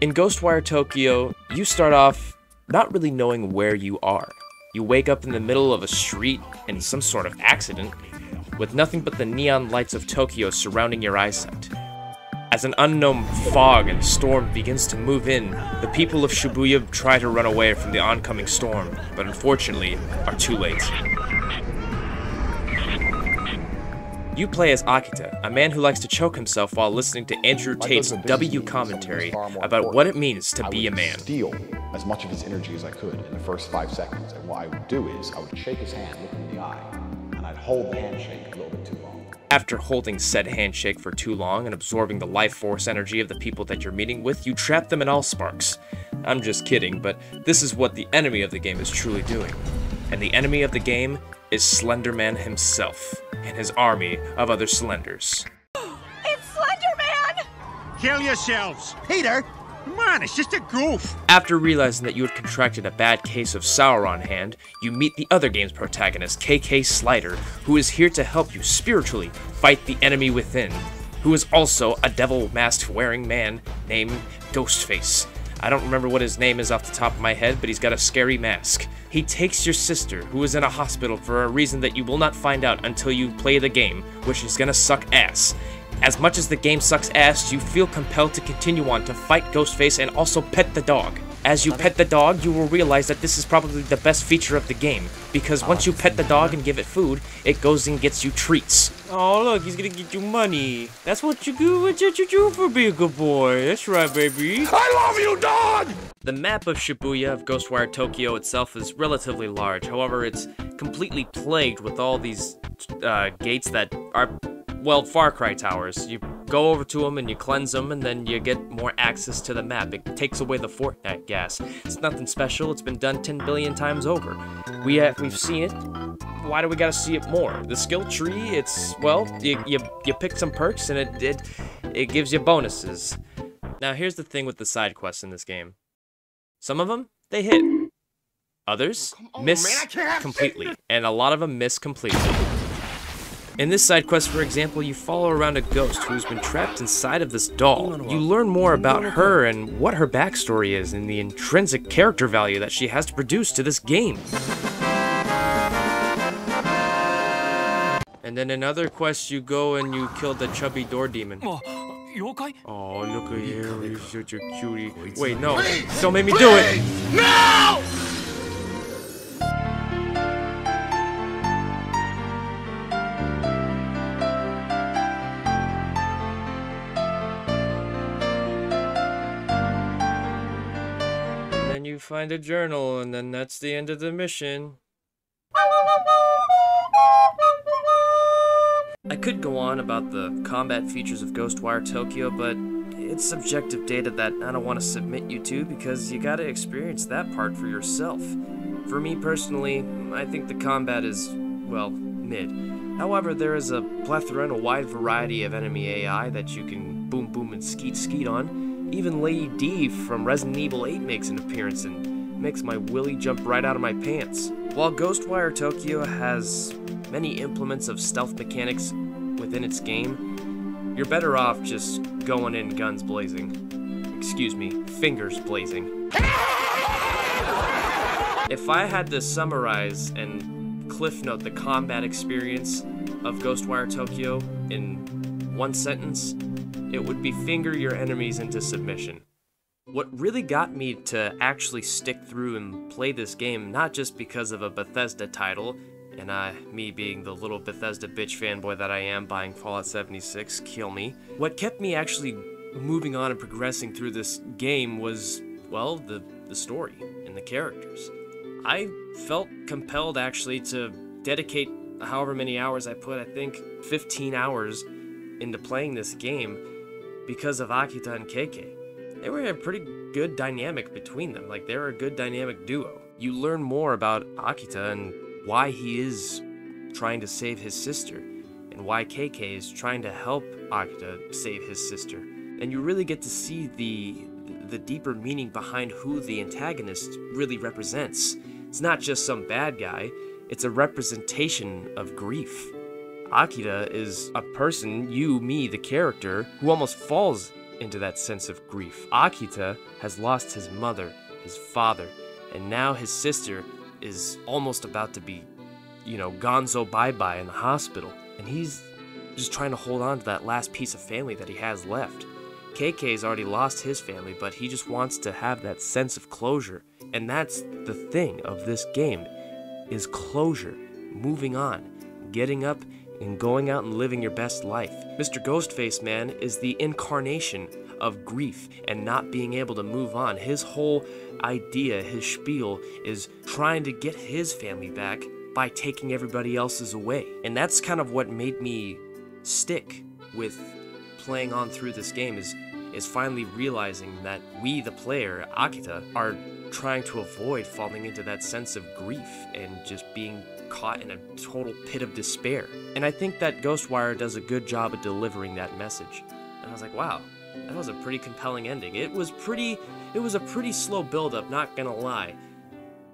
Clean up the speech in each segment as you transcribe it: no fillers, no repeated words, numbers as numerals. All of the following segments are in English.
In Ghostwire Tokyo, you start off not really knowing where you are. You wake up in the middle of a street in some sort of accident, with nothing but the neon lights of Tokyo surrounding your eyesight. As an unknown fog and storm begins to move in, the people of Shibuya try to run away from the oncoming storm, but unfortunately are too late. You play as Akita, a man who likes to choke himself while listening to Andrew Tate's W commentary about what it means to be a man. Steal as much of his energy as I could in the first 5 seconds, and what I would do is I would shake his hand, look him in the eye, and I'd hold the handshake a little bit too long. After holding said handshake for too long and absorbing the life force energy of the people that you're meeting with, you trap them in Allsparks. I'm just kidding, but this is what the enemy of the game is truly doing. And the enemy of the game is Slenderman himself, and his army of other Slenders. It's Slenderman! Kill yourselves! Peter! Come on, it's just a goof! After realizing that you had contracted a bad case of sour on hand, you meet the other game's protagonist, KK Slider, who is here to help you spiritually fight the enemy within, who is also a devil mask wearing man named Ghostface. I don't remember what his name is off the top of my head, but he's got a scary mask. He takes your sister, who is in a hospital for a reason that you will not find out until you play the game, which is gonna suck ass. As much as the game sucks ass, you feel compelled to continue on to fight Ghostface and also pet the dog. As you pet the dog, you will realize that this is probably the best feature of the game, because once you pet the dog and give it food, it goes and gets you treats. Oh look, he's gonna get you money. That's what you do, what you do for being a good boy. That's right, baby. I love you, dog! The map of Shibuya of Ghostwire Tokyo itself is relatively large, however it's completely plagued with all these gates that are, well, Far Cry towers. You go over to them and you cleanse them, and then you get more access to the map. It takes away the Fortnite gas. It's nothing special. It's been done 10 billion times over. We've seen it. Why do we gotta see it more? The skill tree, it's, well, you pick some perks and it gives you bonuses. Now here's the thing with the side quests in this game. Some of them, they hit. Others, miss completely. And a lot of them miss completely. In this side quest, for example, you follow around a ghost who's been trapped inside of this doll. You learn more about her and what her backstory is and the intrinsic character value that she has to produce to this game. And then in other quests, you go and you kill the chubby door demon. Oh, look at here, he's such a cutie. Wait, no, don't make me do it! No! You find a journal, and then that's the end of the mission. I could go on about the combat features of Ghostwire Tokyo, but it's subjective data that I don't want to submit you to because you gotta experience that part for yourself. For me personally, I think the combat is, well, mid. However, there is a plethora and a wide variety of enemy AI that you can boom boom and skeet skeet on. Even Lady D from Resident Evil 8 makes an appearance and makes my willy jump right out of my pants. While Ghostwire Tokyo has many implements of stealth mechanics within its game, you're better off just going in guns blazing. Excuse me, fingers blazing. If I had to summarize and cliff note the combat experience of Ghostwire Tokyo in one sentence, it would be finger your enemies into submission. What really got me to actually stick through and play this game, not just because of a Bethesda title, and me being the little Bethesda bitch fanboy that I am buying Fallout 76, kill me. What kept me actually moving on and progressing through this game was, well, the story and the characters. I felt compelled actually to dedicate however many hours I put, I think 15 hours into playing this game because of Akita and KK. They were a pretty good dynamic between them, like they were a good dynamic duo. You learn more about Akita and why he is trying to save his sister, and why KK is trying to help Akita save his sister. And you really get to see the deeper meaning behind who the antagonist really represents. It's not just some bad guy, it's a representation of grief. Akita is a person, you, me, the character, who almost falls into that sense of grief. Akita has lost his mother, his father, and now his sister is almost about to be, gonzo bye-bye in the hospital. And he's just trying to hold on to that last piece of family that he has left. KK's already lost his family, but he just wants to have that sense of closure. And that's the thing of this game, is closure, moving on, getting up and going out and living your best life. Mr. Ghostface Man is the incarnation of grief and not being able to move on. His whole idea, his spiel, is trying to get his family back by taking everybody else's away. And that's kind of what made me stick with playing on through this game, is finally realizing that we, the player, Akita, are trying to avoid falling into that sense of grief and just being caught in a total pit of despair. And I think that Ghostwire does a good job of delivering that message. And I was like, wow, that was a pretty compelling ending. It was a pretty slow build-up, not gonna lie.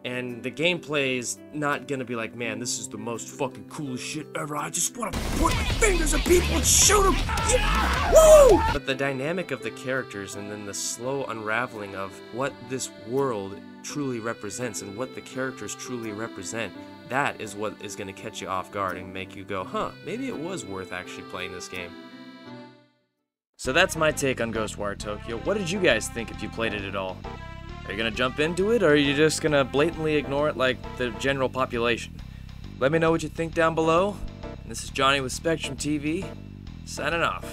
And the gameplay is not gonna be like, man, this is the most fucking coolest shit ever. I just wanna point my fingers at people and shoot them. Yeah! Woo! But the dynamic of the characters and then the slow unraveling of what this world truly represents and what the characters truly represent, that is what is gonna catch you off guard and make you go, huh, maybe it was worth actually playing this game. So that's my take on Ghostwire Tokyo. What did you guys think if you played it at all? Are you gonna jump into it, or are you just gonna blatantly ignore it like the general population? Let me know what you think down below. And this is Johnny with Spectrum TV, signing off.